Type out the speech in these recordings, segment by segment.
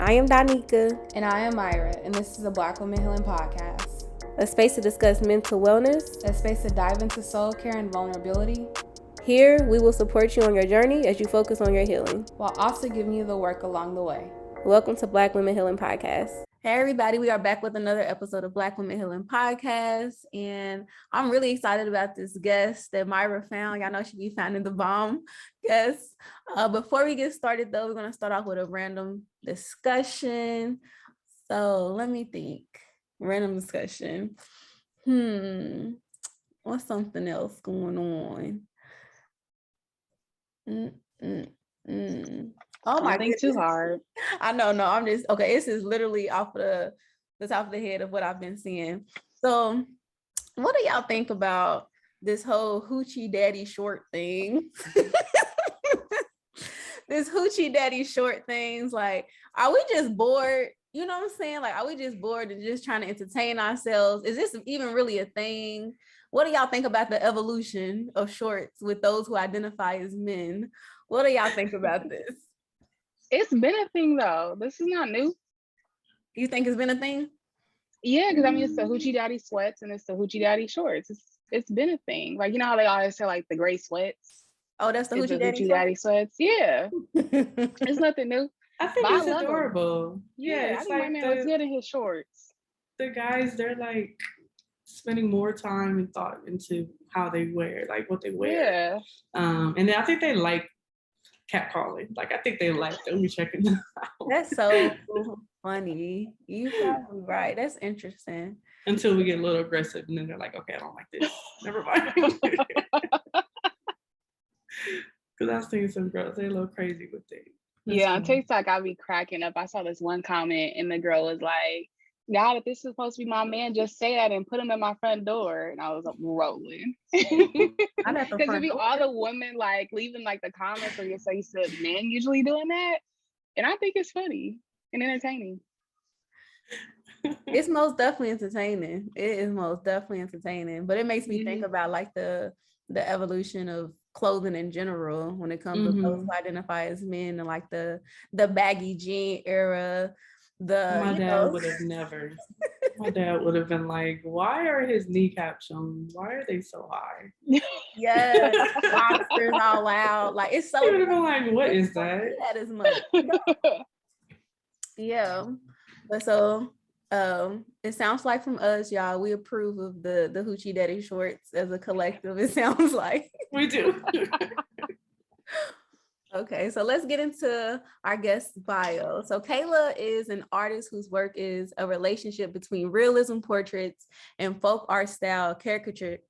I am Donika. And I am Myra, and this is a Black Women Healing Podcast. A space to discuss mental wellness. A space to dive into soul care and vulnerability. Here, we will support you on your journey as you focus on your healing, while also giving you the work along the way. Welcome to Black Women Healing Podcast. Hey everybody, we are back with another episode of Black Women Healing Podcast, and I'm really excited about this guest that Myra found. Y'all know she be finding the bomb guests. Before we get started though, we're going to start off with a random discussion. So let me think. Random discussion. What's something else going on? Oh my goodness. Too hard. I know. No, I'm just okay. This is literally off the top of the head of what I've been seeing. So, what do y'all think about this whole hoochie daddy short thing? This hoochie daddy short things. Like, are we just bored? You know what I'm saying? Like, are we just bored and just trying to entertain ourselves? Is this even really a thing? What do y'all think about the evolution of shorts with those who identify as men? What do y'all think about this? It's been a thing though. This is not new. You think it's been a thing? Yeah, because I mean it's the hoochie daddy sweats and it's the hoochie daddy shorts. It's been a thing. Like, you know how they always say like the gray sweats? Oh, that's the hoochie daddy sweats. Yeah. It's nothing new. I think it's adorable. Yeah, I think my man looks good in his shorts. The guys, they're like spending more time and thought into how they wear, like what they wear. Yeah. And then I think they like catcalling. Like, I think they like that we checking them out. That's so funny. You probably right. That's interesting. Until we get a little aggressive, and then they're like, "Okay, I don't like this. Never mind." Because I was seeing some girls, they're a little crazy with it. Yeah, on TikTok, I'll be cracking up. I saw this one comment, and the girl was like, "God, if this is supposed to be my man, just say that and put him at my front door." And I was like, rolling. Because it'd be all the women like leaving like the comments where you say men usually doing that. And I think it's funny and entertaining. It's most definitely entertaining. It is most definitely entertaining. But it makes me think about like the evolution of clothing in general when it comes to those who identify as men and like the baggy jean era. My dad would have never. My dad would have been like, "Why are his kneecaps shown? Why are they so high?" Yes, monsters all out. Like, it's so. He would have been like, "What is that?" That is much. Yeah, but so it sounds like from us, y'all, we approve of the hoochie daddy shorts as a collective. It sounds like we do. Okay, so let's get into our guest bio. So Kayla is an artist whose work is a relationship between realism portraits and folk art style caricatures,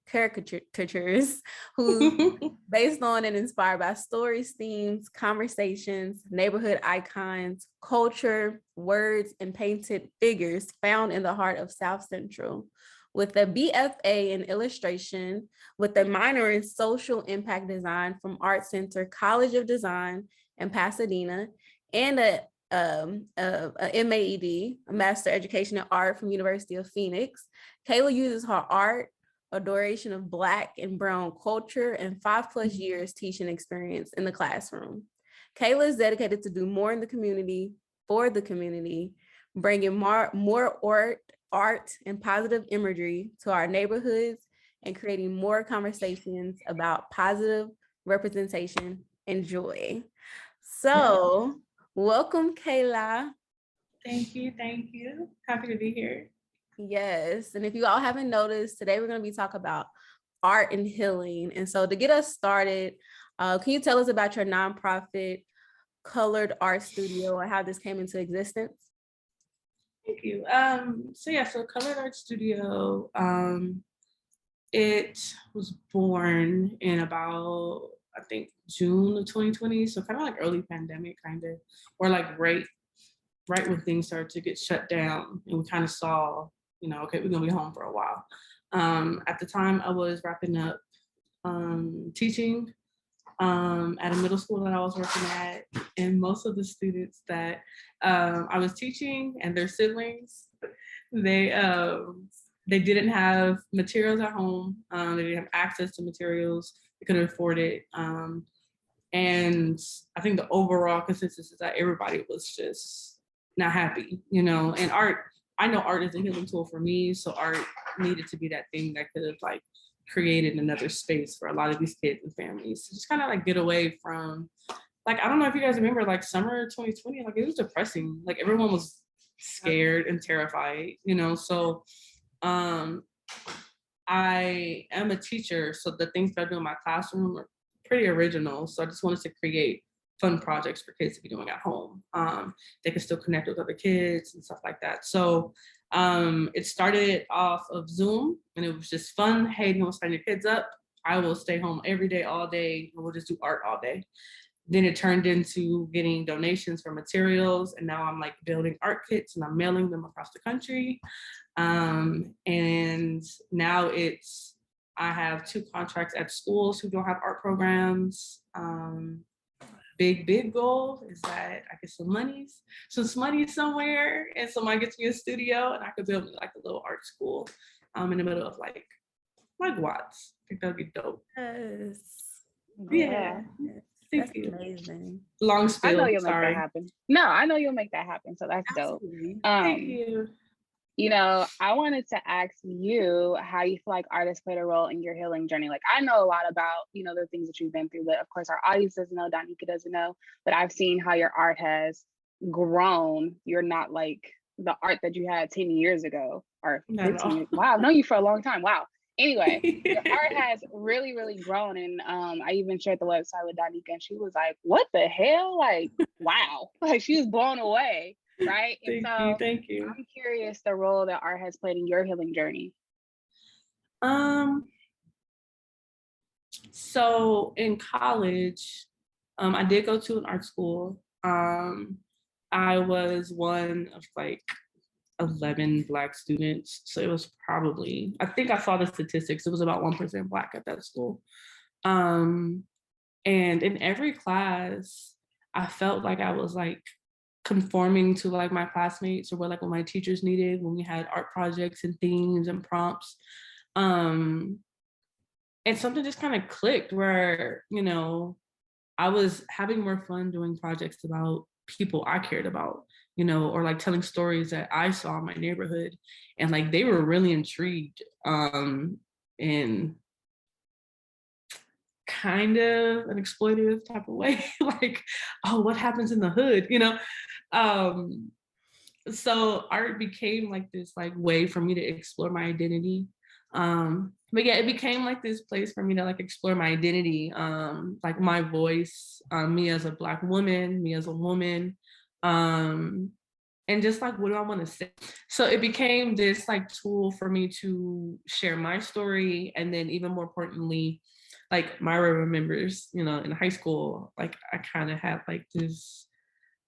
who's based on and inspired by stories, themes, conversations, neighborhood icons, culture, words, and painted figures found in the heart of South Central. With a BFA in illustration, with a minor in social impact design from Art Center College of Design in Pasadena, and a MAED, a Master Education in Art from University of Phoenix, Kayla uses her art, adoration of Black and Brown culture, and 5+ years teaching experience in the classroom. Kayla is dedicated to do more in the community, for the community, bringing more art and positive imagery to our neighborhoods and creating more conversations about positive representation and joy. So, welcome, Kayla. Thank you. Happy to be here. Yes, and if you all haven't noticed, today we're going to be talking about art and healing. And so to get us started, can you tell us about your nonprofit Colored Art Studio and how this came into existence? Thank you. So Colored Art Studio, it was born in about, I think, June of 2020. So kind of like early pandemic, or like right when things started to get shut down. And we kind of saw, okay, we're gonna be home for a while. At the time I was wrapping up teaching at a middle school that I was working at, and most of the students that I was teaching and their siblings, they didn't have materials at home. They didn't have access to materials. They couldn't afford it. And I think the overall consensus is that everybody was just not happy, you know. And I know art is a healing tool for me, so art needed to be that thing that could have like created another space for a lot of these kids and families to just kind of like get away from, like, I don't know if you guys remember, like summer 2020, like it was depressing, like everyone was scared and terrified, you know. So I am a teacher, so the things that I do in my classroom are pretty original. So I just wanted to create fun projects for kids to be doing at home. They can still connect with other kids and stuff like that. So it started off of Zoom, and it was just fun. Hey, you want to sign your kids up? I will stay home every day, all day, and we'll just do art all day. Then it turned into getting donations for materials, and now I'm like building art kits and I'm mailing them across the country. And now I have 2 contracts at schools who don't have art programs. Big goal is that I get some money somewhere, and someone gets me a studio, and I could build like a little art school in the middle of like Watts. I think that'd be dope. Yes. Yeah. That's amazing. Long spiel. I know you'll sorry. make that happen. No, I know you'll make that happen. So that's Absolutely. dope. Thank you. You know, I wanted to ask you how you feel like art has played a role in your healing journey. Like, I know a lot about, you know, the things that you've been through, but of course our audience doesn't know, Danica doesn't know, but I've seen how your art has grown. You're not like the art that you had 10 years ago or 15 years. Wow, I've known you for a long time. Wow. Anyway, your art has really, really grown. And I even shared the website with Danica, and she was like, what the hell? Like, wow. Like, she was blown away. Right. And Thank you. I'm curious the role that art has played in your healing journey. So in college, I did go to an art school. I was one of like 11 Black students. So it was probably, I think I saw the statistics, it was about 1% Black at that school. And in every class, I felt like I was like conforming to like my classmates, or what like what my teachers needed when we had art projects and themes and prompts. And something just kind of clicked where, you know, I was having more fun doing projects about people I cared about, you know, or like telling stories that I saw in my neighborhood, and like they were really intrigued in kind of an exploitative type of way, like, oh, what happens in the hood, you know? So art became like this like way for me to explore my identity. But yeah, it became like this place for me to like explore my identity, like my voice, me as a Black woman, me as a woman, and just like, what do I want to say? So it became this like tool for me to share my story. And then even more importantly, like Myra remembers, you know, in high school, like I kind of had like this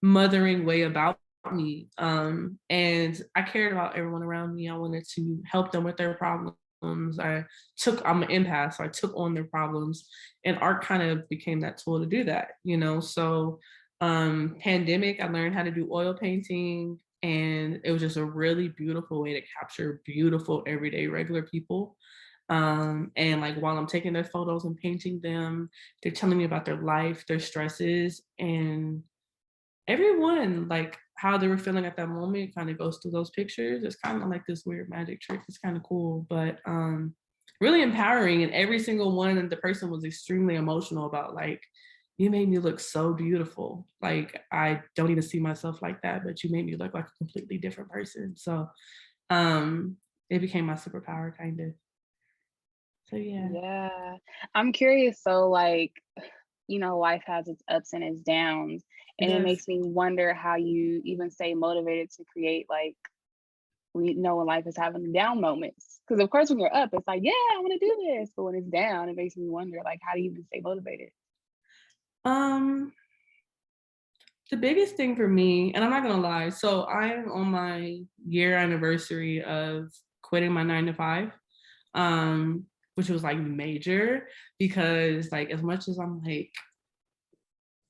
mothering way about me. And I cared about everyone around me. I wanted to help them with their problems. I'm an empath, so I took on their problems, and art kind of became that tool to do that, you know? So pandemic, I learned how to do oil painting, and it was just a really beautiful way to capture beautiful, everyday, regular people. And like while I'm taking their photos and painting them, they're telling me about their life, their stresses, and everyone, like how they were feeling at that moment kind of goes through those pictures. It's kind of like this weird magic trick. It's kind of cool, but really empowering. And every single one, and the person was extremely emotional about like, you made me look so beautiful. Like, I don't even see myself like that, but you made me look like a completely different person. So it became my superpower kind of. So yeah. Yeah. I'm curious. So like, you know, life has its ups and its downs. And it makes me wonder how you even stay motivated to create, like, we know when life is having down moments. Because of course, when you're up, it's like, yeah, I want to do this. But when it's down, it makes me wonder, like, how do you even stay motivated? The biggest thing for me, and I'm not gonna lie, so I'm on my year anniversary of quitting my 9 to 5, which was like major, because like as much as I'm like,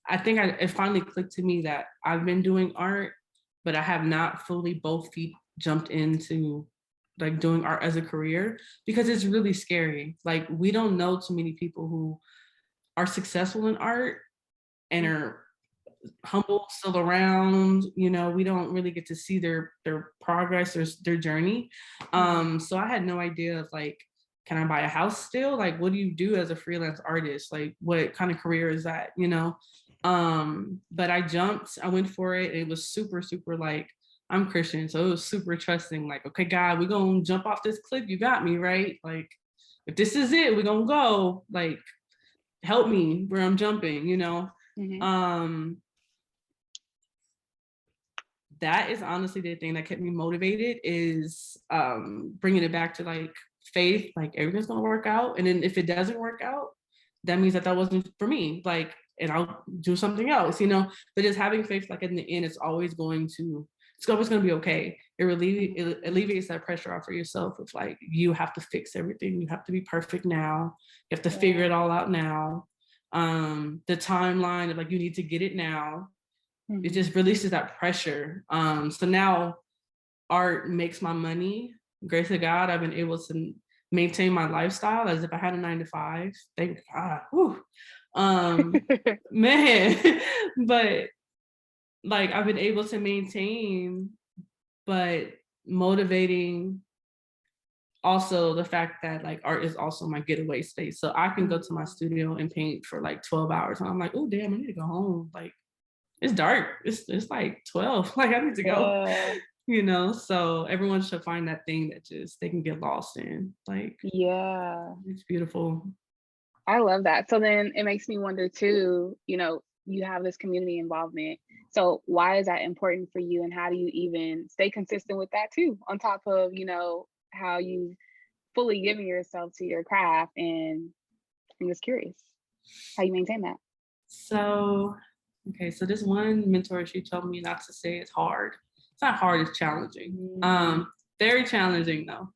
I think it finally clicked to me that I've been doing art, but I have not fully both feet jumped into like doing art as a career, because it's really scary. Like, we don't know too many people who are successful in art and are humble, still around, you know, we don't really get to see their progress or their journey. So I had no idea of like, can I buy a house still? Like, what do you do as a freelance artist? Like, what kind of career is that, you know? But I went for it. It was super, super like, I'm Christian, so it was super trusting, like, okay, God, we're gonna jump off this cliff. You got me, right? Like, if this is it, we're gonna go. Like, help me where I'm jumping, you know? That is honestly the thing that kept me motivated, is bringing it back to like faith, like everything's gonna work out. And then if it doesn't work out, that means that wasn't for me, like, and I'll do something else, you know? But just having faith, like in the end, it's always going to be okay. It alleviates that pressure off for yourself of like, you have to fix everything. You have to be perfect now. You have to figure it all out now. The timeline of like, you need to get it now. It just releases that pressure. So now art makes my money. Grace of God, I've been able to maintain my lifestyle as if I had a 9-to-5. Thank God. Whew. Man, but like I've been able to maintain, but motivating also the fact that like art is also my getaway space. So I can go to my studio and paint for like 12 hours. And I'm like, oh damn, I need to go home. Like, it's dark. It's like 12. Like, I need to go. You know, so everyone should find that thing that just they can get lost in. Like, it's beautiful. I love that. So then it makes me wonder too, you know, you have this community involvement. So why is that important for you, and how do you even stay consistent with that too, on top of, you know, how you fully giving yourself to your craft? And I'm just curious how you maintain that. So, okay, so this one mentor, she told me not to say it's hard. It's not hard, it's challenging. Very challenging though.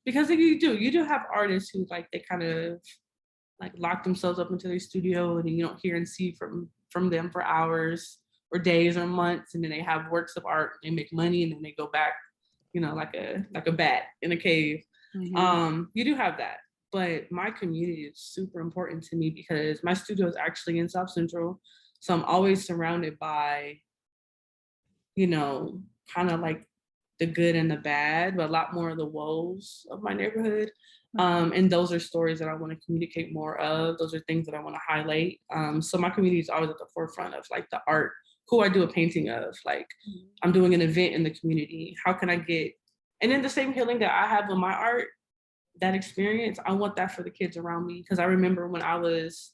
Because you do have artists who like, they kind of like lock themselves up into their studio, and you don't hear and see from them for hours or days or months, and then they have works of art, they make money, and then they go back, you know, like a bat in a cave. You do have that, but my community is super important to me because my studio is actually in South Central, so I'm always surrounded by, you know, kind of like the good and the bad, but a lot more of the woes of my neighborhood. And those are stories that I want to communicate more of. Those are things that I want to highlight. So my community is always at the forefront of like the art, who I do a painting of, like I'm doing an event in the community. How can I get, and then the same healing that I have with my art, that experience, I want that for the kids around me. Cause I remember when I was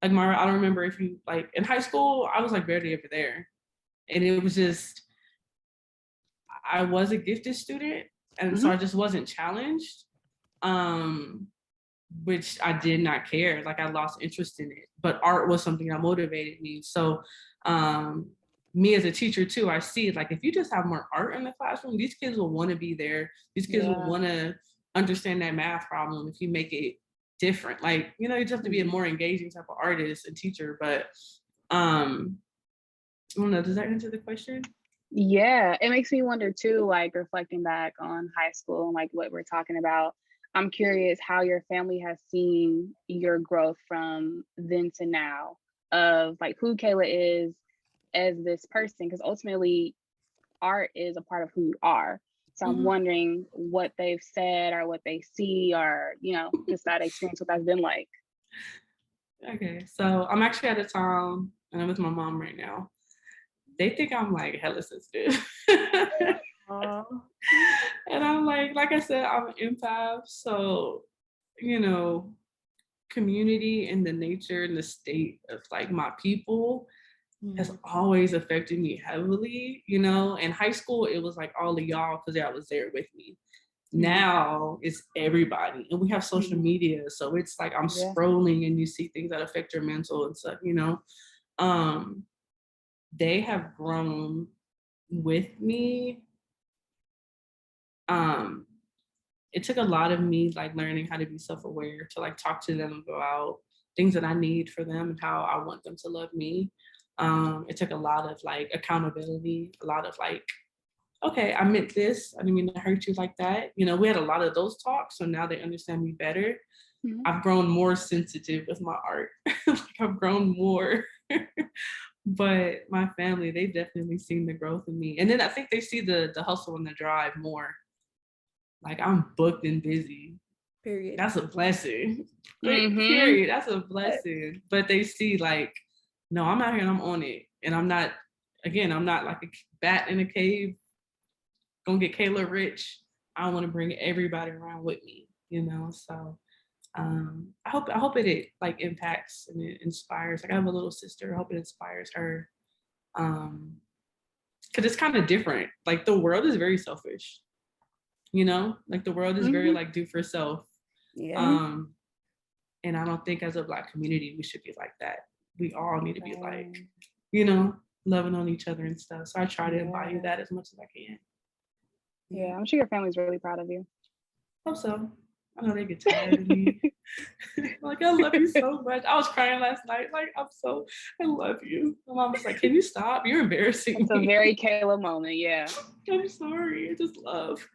like, Mara, I don't remember if you like in high school, I was like barely ever there. And it was just, I was a gifted student, and so I just wasn't challenged, which I did not care. Like, I lost interest in it, but art was something that motivated me. So me as a teacher too, I see like, if you just have more art in the classroom, these kids will want to be there. These kids will want to understand that math problem if you make it different. Like, you know, you just have to be a more engaging type of artist and teacher. But I don't know, does that answer the question? Yeah, it makes me wonder too, like reflecting back on high school and like what we're talking about. I'm curious how your family has seen your growth from then to now, of like who Kayla is as this person, because ultimately art is a part of who you are. So I'm wondering what they've said or what they see, or, you know, just that experience, what that's been like. Okay, so I'm actually out of town and I'm with my mom right now. They think I'm like hella sensitive. And I'm like I said, I'm an empath. So, you know, community and the nature and the state of like my people has always affected me heavily, you know. In high school, it was like all of y'all because y'all was there with me. Now it's everybody, and we have social media, so it's like I'm scrolling and you see things that affect your mental and stuff, you know. They have grown with me. It took a lot of me like learning how to be self-aware, to like talk to them about things that I need for them and how I want them to love me. It took a lot of like accountability, a lot of like, okay, I meant this, I didn't mean to hurt you like that. You know, we had a lot of those talks, so now they understand me better. I've grown more sensitive with my art. Like I've grown more. But my family, they've definitely seen the growth in me. And then I think they see the hustle and the drive more. Like I'm booked and busy. Period. That's a blessing. Mhm. Period. That's a blessing. But they see like, no, I'm out here and I'm on it. And I'm not like a bat in a cave, gonna get Kayla rich. I want to bring everybody around with me, you know. So I hope it like impacts and it inspires. Like I have a little sister. I hope it inspires her. Because it's kind of different. Like the world is very selfish, you know. Like the world is very like do for self. Yeah. And I don't think as a Black community we should be like that. We all need to be like, you know, loving on each other and stuff. So I try to embody that as much as I can. Yeah, I'm sure your family's really proud of you. Hope so. I know they get tired of me. Like, I love you so much. I was crying last night. Like, I love you. My mom was like, can you stop? You're embarrassing It's a me. very Kayla moment, yeah. I'm sorry. I just love.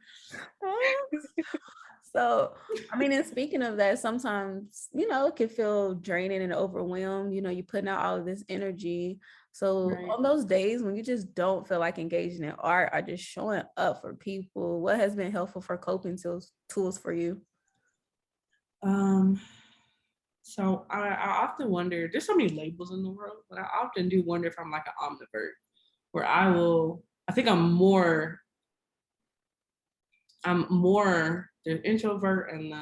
So, I mean, and speaking of that, sometimes, you know, it can feel draining and overwhelmed. You know, you're putting out all of this energy. So Right. on those days when you just don't feel like engaging in art or just showing up for people, what has been helpful for coping tools for you? So I often wonder, there's so many labels in the world, but I often do wonder if I'm like an omnivert, where I think I'm more the introvert and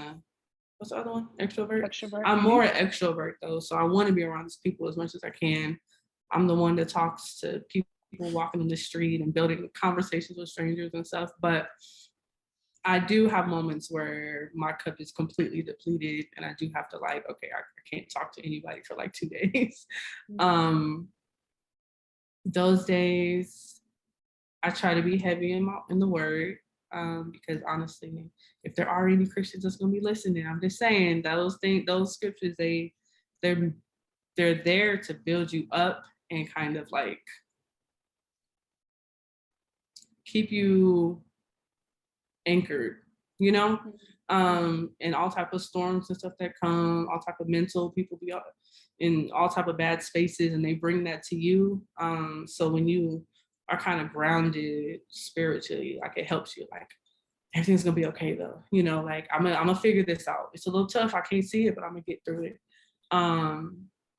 what's the other one? Extrovert? Extrovert. I'm more an extrovert though. So I want to be around these people as much as I can. I'm the one that talks to people walking on the street and building conversations with strangers and stuff. But I do have moments where my cup is completely depleted and I do have to like, okay, I can't talk to anybody for like 2 days. Those days I try to be heavy in the word. Because honestly, if there are any Christians that's gonna be listening, I'm just saying those scriptures, they're there to build you up and kind of like keep you anchored, you know, and all type of storms and stuff that come, all type of mental people be in all type of bad spaces, and they bring that to you. So when you are kind of grounded spiritually, like it helps you, like everything's gonna be okay though, you know, like I'm gonna figure this out. It's a little tough, I can't see it, but I'm gonna get through it.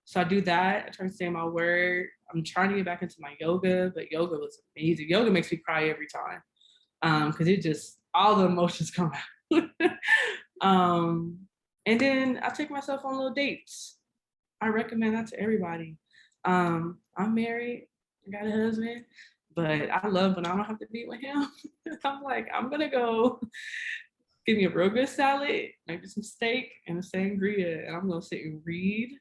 So I do that. I try to stay in my word. I'm trying to get back into my yoga, but yoga was amazing. Yoga makes me cry every time. Because it just all the emotions come out. And then I take myself on little dates. I recommend that to everybody. I'm married, I got a husband, but I love when I don't have to be with him. I'm like, I'm gonna go give me a real good salad, maybe some steak and a sangria, and I'm gonna sit and read.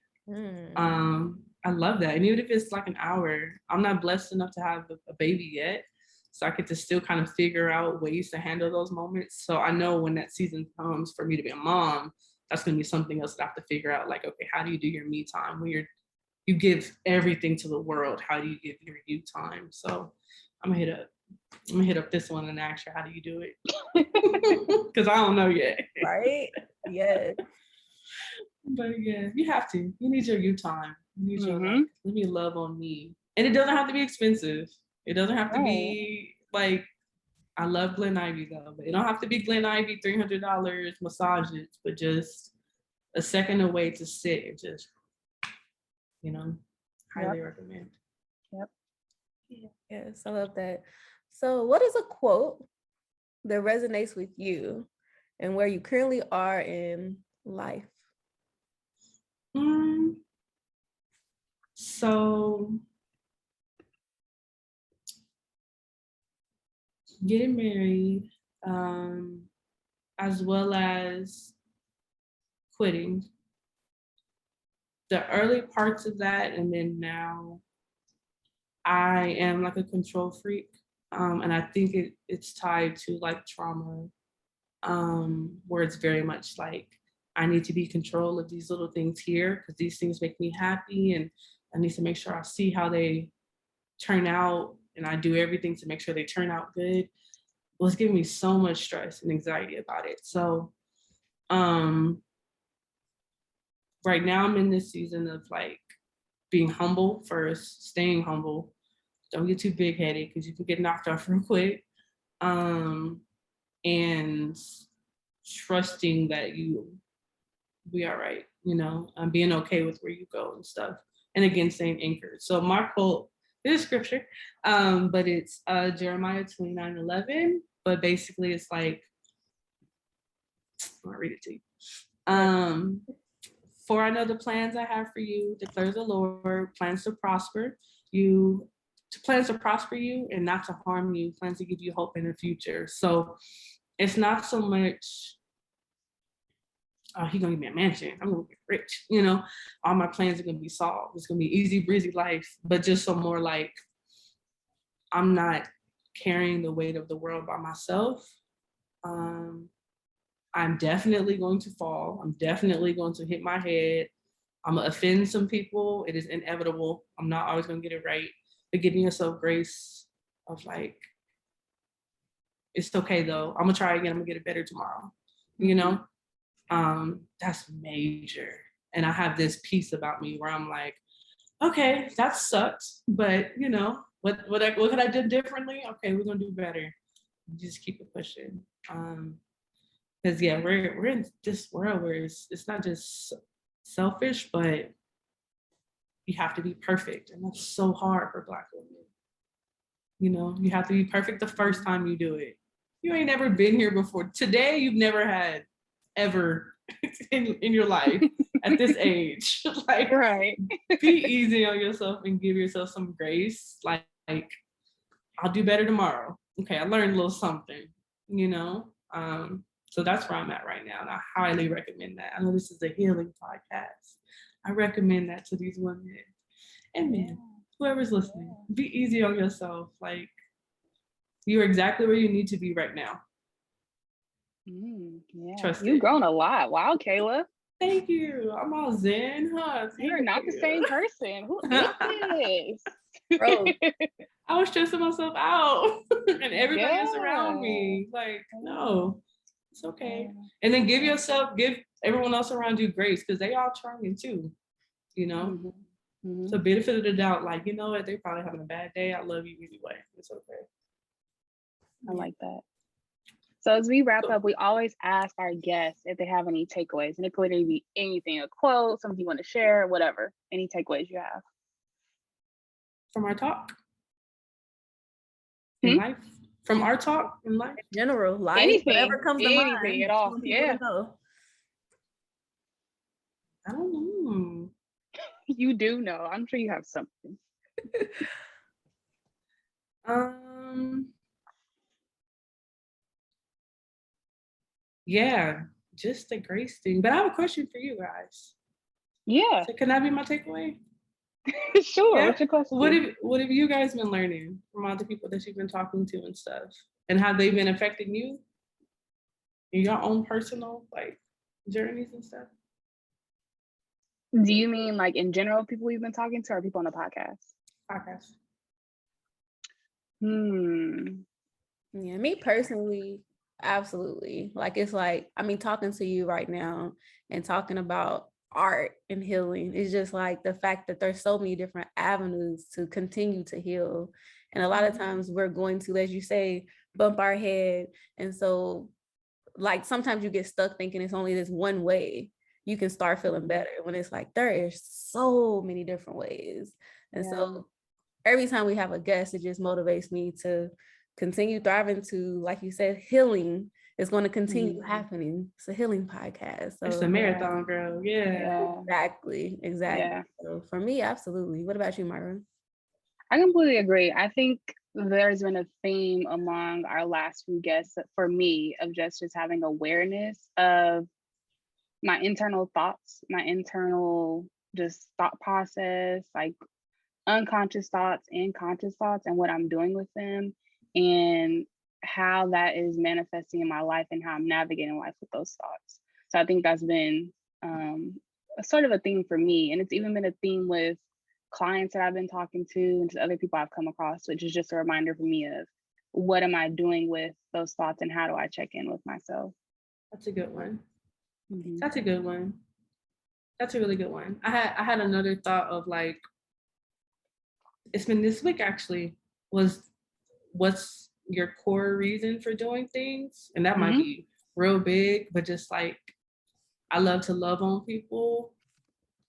I love that. And even if it's like an hour, I'm not blessed enough to have a baby yet. So I get to still kind of figure out ways to handle those moments. So I know when that season comes for me to be a mom, that's going to be something else that I have to figure out. Like, okay, how do you do your me time when you give everything to the world? How do you give your you time? So I'm gonna hit up this one and ask her, how do you do it? Because I don't know yet. Right? Yes. But yeah, you have to. You need your you time. You need your like, let me love on me. And it doesn't have to be expensive. It doesn't have to be like, I love Glen Ivy though, but it don't have to be Glen Ivy $300 massages, but just a second away to sit and just, you know, highly recommend. Yep. Yes, I love that. So what is a quote that resonates with you and where you currently are in life? So getting married, as well as quitting. The early parts of that, and then now I am like a control freak. And I think it's tied to like trauma, where it's very much like, I need to be in control of these little things here because these things make me happy, and I need to make sure I see how they turn out, and I do everything to make sure they turn out good. It was giving me so much stress and anxiety about it. So right now I'm in this season of like being humble first, staying humble. Don't get too big headed because you can get knocked off real quick. And trusting that you be all right, you know, being okay with where you go and stuff. And again, staying anchored. So my quote is scripture, but it's Jeremiah 29:11. But basically it's like, I'll read it to you. For I know the plans I have for you, declares the Lord, plans to prosper you, plans to prosper you and not to harm you, plans to give you hope in the future. So it's not so much, oh, he's gonna give me a mansion, I'm gonna get rich, you know, all my plans are gonna be solved. It's gonna be easy breezy life, but just so more like I'm not carrying the weight of the world by myself. I'm definitely going to fall. I'm definitely going to hit my head. I'm gonna offend some people. It is inevitable. I'm not always gonna get it right. But giving yourself grace of like, it's okay though. I'm gonna try again. I'm gonna get it better tomorrow. You know, that's major. And I have this piece about me where I'm like, okay, that sucks, but you know, what could I do differently? Okay, we're gonna do better. Just keep it pushing. Because yeah, we're in this world where it's not just selfish, but you have to be perfect, and that's so hard for Black women. You know, you have to be perfect the first time you do it. You ain't never been here before. Today, you've never had ever in your life at this age. Like, Right. be easy on yourself and give yourself some grace. Like I'll do better tomorrow. Okay, I learned a little something, you know? So that's where I'm at right now. And I highly recommend that. I know this is a healing podcast. I recommend that to these women and men, whoever's listening. Be easy on yourself. Like, you're exactly where you need to be right now. Yeah. Trust You've it. grown a lot. Wow, Kayla. Thank you. I'm all zen, huh? You're not the same person. Who is this? Bro, I was stressing myself out and everybody else around Yeah. me. Like, no, it's okay. And then give everyone else around you grace because they all trying too, you know? So benefit of the doubt, like, you know what, they're probably having a bad day. I love you anyway. It's okay. I like that. So as we wrap up, we always ask our guests if they have any takeaways. And it could literally be anything, a quote, something you want to share, whatever. Any takeaways you have. From our talk in life. From our talk in life. General, life, Anything, whatever comes to mind. anything at all. Yeah. I don't know. You do know. I'm sure you have something. Yeah, just the grace thing. But I have a question for you guys. Yeah. So can that be my takeaway? Sure. Yeah. What's your question? What have you guys been learning from all the people that you've been talking to and stuff? And how they've been affecting you in your own personal like journeys and stuff? Do you mean like in general people we've been talking to or people on the podcast? Podcast. Yeah, me personally, absolutely. Like it's like, I mean, talking to you right now and talking about art and healing is just like the fact that there's so many different avenues to continue to heal. And a lot of times we're going to, as you say, bump our head. And so like sometimes you get stuck thinking it's only this one way you can start feeling better when it's like there is so many different ways. And so every time we have a guest, it just motivates me to continue thriving to, like you said, healing is going to continue happening. It's a healing podcast. So it's a marathon, girl. Yeah. Exactly. Yeah. So for me, absolutely. What about you, Myra? I completely agree. I think there's been a theme among our last few guests for me of just having awareness of my internal thoughts, my internal just thought process, like unconscious thoughts and conscious thoughts and what I'm doing with them and how that is manifesting in my life and how I'm navigating life with those thoughts. So I think that's been a sort of a theme for me. And it's even been a theme with clients that I've been talking to and just other people I've come across, which is just a reminder for me of what am I doing with those thoughts and how do I check in with myself. That's a good one. That's a good one. That's a really good one. I had another thought of like, it's been this week actually, was what's your core reason for doing things? And that might be real big, but just like, I love to love on people,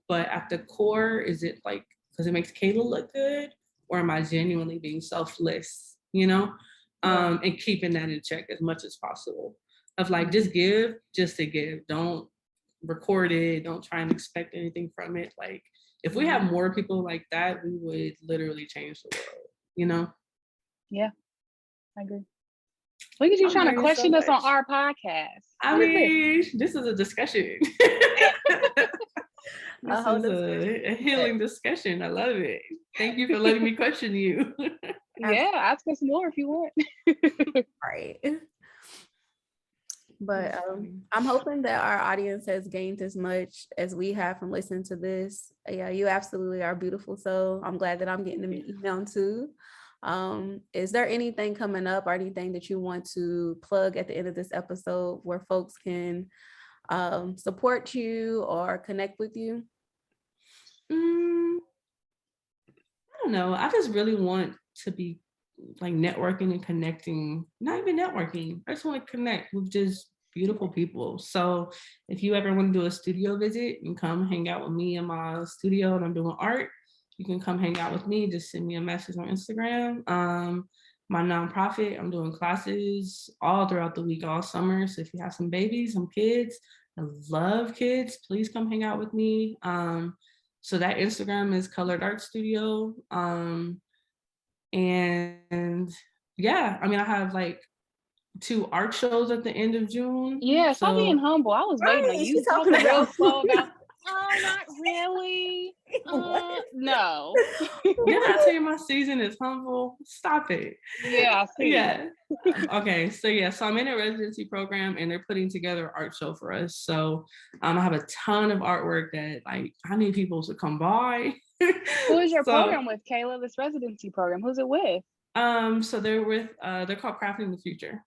but at the core, is it like, because it makes Kayla look good, or am I genuinely being selfless, you know? And keeping that in check as much as possible. Of like, just give, just to give. Don't record it. Don't try and expect anything from it. Like, if we have more people like that, we would literally change the world, you know? Yeah, I agree. Look at you trying to question us on our podcast. I mean, this is a discussion. This is a healing discussion. I love it. Thank you for letting me question you. Yeah, ask us more if you want. Right. But I'm hoping that our audience has gained as much as we have from listening to this. Yeah, you absolutely are beautiful. So I'm glad that I'm getting them email too. Is there anything coming up or anything that you want to plug at the end of this episode where folks can support you or connect with you? I don't know. I just really want to be like networking and connecting, not even networking. I just want to connect with just beautiful people. So if you ever want to do a studio visit and come hang out with me in my studio and I'm doing art, you can come hang out with me. Just send me a message on Instagram. My nonprofit, I'm doing classes all throughout the week, all summer. So if you have some babies, some kids, I love kids, please come hang out with me. So that Instagram is Colored Art Studio. And yeah, I mean, I have like 2 art shows at the end of June. Yeah, stop being humble. I was waiting on you talking real slow about, oh, not really. No. Did I tell you my season is humble? Stop it. Yeah, I see. Yeah. Okay, so I'm in a residency program and they're putting together an art show for us. So I have a ton of artwork that like I need people to come by. Who is your program with, Kayla? This residency program? Who's it with? So they're with they're called Crafting the Future.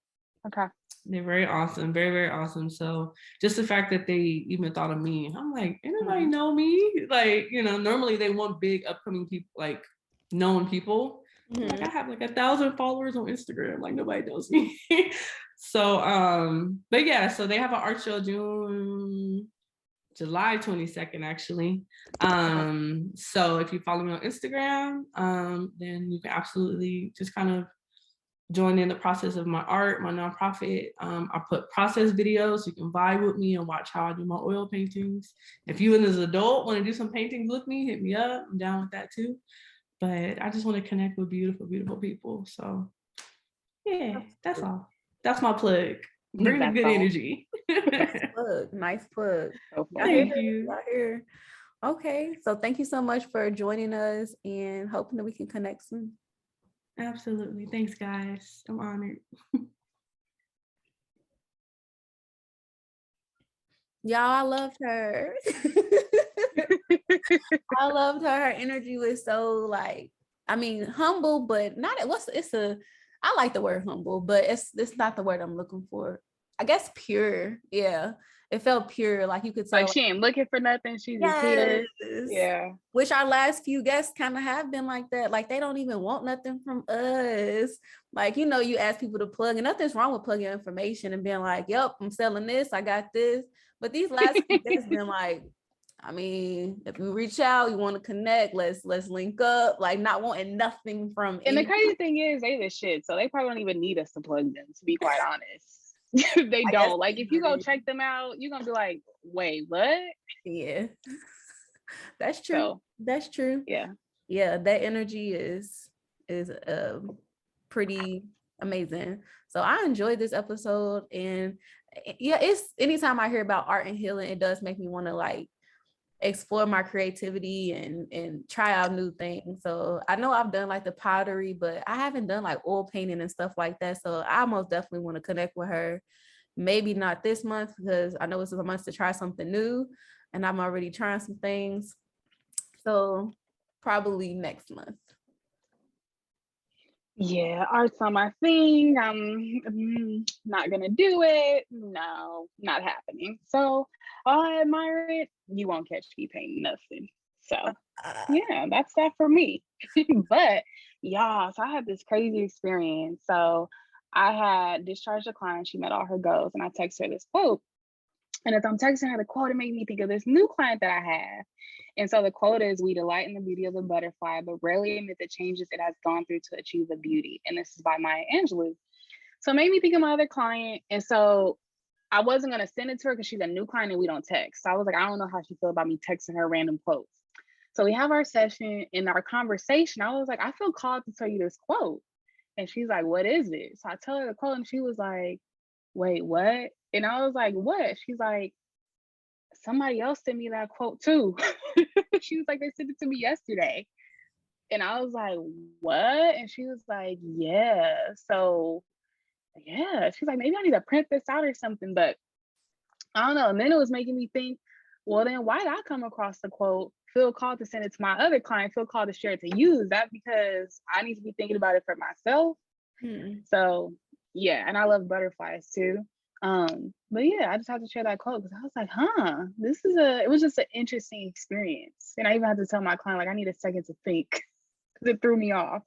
Okay. They're very awesome, very, very awesome. So just the fact that they even thought of me, I'm like, anybody know me? Like, you know, normally they want big upcoming people, like known people. Like I have like 1,000 followers on Instagram, like nobody knows me. So, but yeah, so they have an art show July 22nd, actually. So if you follow me on Instagram, then you can absolutely just kind of join in the process of my art, my nonprofit. I put process videos so you can vibe with me and watch how I do my oil paintings. If you as an adult want to do some paintings with me, hit me up. I'm down with that too. But I just want to connect with beautiful, beautiful people. So yeah, that's all. That's my plug. Bring the good energy. Nice plug. Thank you. Okay, so thank you so much for joining us and hoping that we can connect soon. Absolutely. Thanks, guys. I'm honored. Y'all, I loved her. I loved her. Her energy was so like, I mean, humble, but not I like the word humble, but it's not the word I'm looking for. I guess pure. Yeah. It felt pure. Like you could tell. Like she ain't looking for nothing. She's just here. Yeah. Which our last few guests kind of have been like that. Like they don't even want nothing from us. Like, you know, you ask people to plug and nothing's wrong with plugging information and being like, yep, I'm selling this. I got this. But these last few guests been like, I mean, if you reach out, you want to connect, let's link up, like not wanting nothing from And the crazy thing is they the shit. So they probably don't even need us to plug them, to be quite honest. They don't. Like if you go check them out, you're gonna be like, wait, what? Yeah. That's true. So, that's true. Yeah. Yeah, that energy is pretty amazing. So I enjoyed this episode. And yeah, it's anytime I hear about art and healing, it does make me want to like explore my creativity and try out new things. So I know I've done like the pottery, but I haven't done like oil painting and stuff like that. So I most definitely want to connect with her. Maybe not this month because I know it's a month to try something new and I'm already trying some things. So probably next month. Yeah, art's not my thing. I'm not gonna do it. No, not happening. So I admire it. You won't catch me painting nothing. So yeah, that's that for me. But y'all, so I had this crazy experience. So I had discharged a client. She met all her goals, and I texted her this quote. And as I'm texting her the quote, it made me think of this new client that I have. And so the quote is, "We delight in the beauty of the butterfly, but rarely admit the changes it has gone through to achieve the beauty." And this is by Maya Angelou. So it made me think of my other client. And so I wasn't going to send it to her because she's a new client and we don't text. So I was like, I don't know how she feels about me texting her random quotes. So we have our session. In our conversation, I was like, I feel called to tell you this quote. And she's like, what is it? So I tell her the quote and she was like, wait, what? And I was like, what? She's like, somebody else sent me that quote too. She was like, they sent it to me yesterday. And I was like, what? And she was like, yeah. So yeah, she's like, maybe I need to print this out or something. But I don't know. And then it was making me think, well, then why did I come across the quote, feel called to send it to my other client, feel called to share it to you? Is that because I need to be thinking about it for myself? So yeah, and I love butterflies too. But yeah, I just had to share that quote because I was like, it was just an interesting experience. And I even had to tell my client, like, I need a second to think because it threw me off.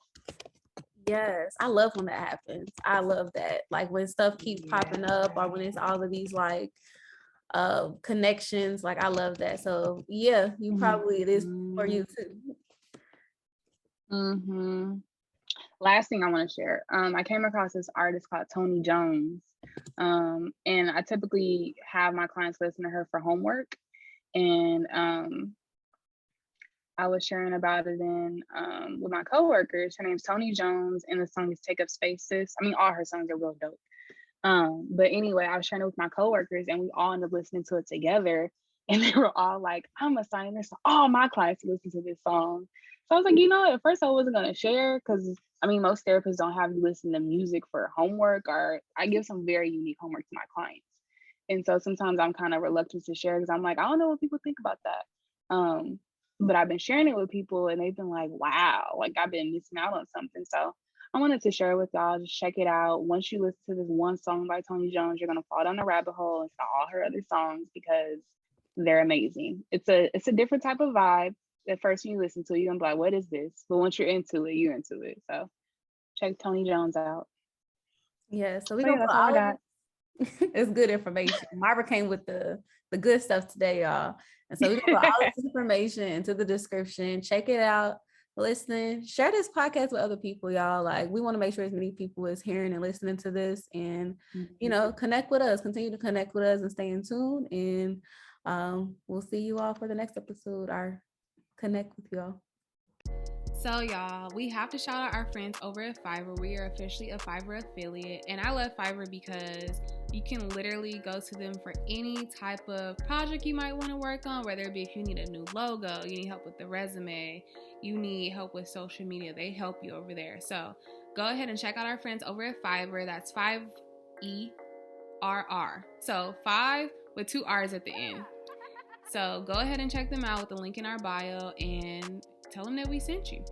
Yes, I love when that happens. I love that. Like when stuff keeps popping up or when it's all of these like connections, like I love that. So yeah, you probably it is for you too. Last thing I want to share, I came across this artist called Toni Jones. And I typically have my clients listen to her for homework. And I was sharing about it with my coworkers. Her name's Toni Jones, and the song is Take Up Spaces. I mean, all her songs are real dope. But anyway, I was sharing it with my coworkers, and we all ended up listening to it together. And they were all like, I'm assigning this to all my clients to listen to this song. So I was like, you know, at first I wasn't going to share because, I mean, most therapists don't have you listen to music for homework, or I give some very unique homework to my clients. And so sometimes I'm kind of reluctant to share because I'm like, I don't know what people think about that. But I've been sharing it with people and they've been like, wow, like I've been missing out on something. So I wanted to share with y'all, just check it out. Once you listen to this one song by Toni Jones, you're going to fall down the rabbit hole and all her other songs because they're amazing. It's a different type of vibe. At first when you listen to it, you're going to be like, what is this? But once you're into it, you're into it. So check Toni Jones out. Yeah, so we're going to put all of it's good information. Myra came with the good stuff today, y'all. And so we're going to put all this information into the description. Check it out. Listen, share this podcast with other people, y'all. Like, we want to make sure as many people is hearing and listening to this, and you know, connect with us, continue to connect with us and stay in tune. And we'll see you all for the next episode or connect with y'all. So y'all, we have to shout out our friends over at Fiverr. We are officially a Fiverr affiliate, and I love Fiverr because you can literally go to them for any type of project you might want to work on, whether it be if you need a new logo, you need help with the resume, you need help with social media, they help you over there. So go ahead and check out our friends over at Fiverr. That's 5ERR. So 5 with 2 R's at the end. So go ahead and check them out with the link in our bio and tell them that we sent you.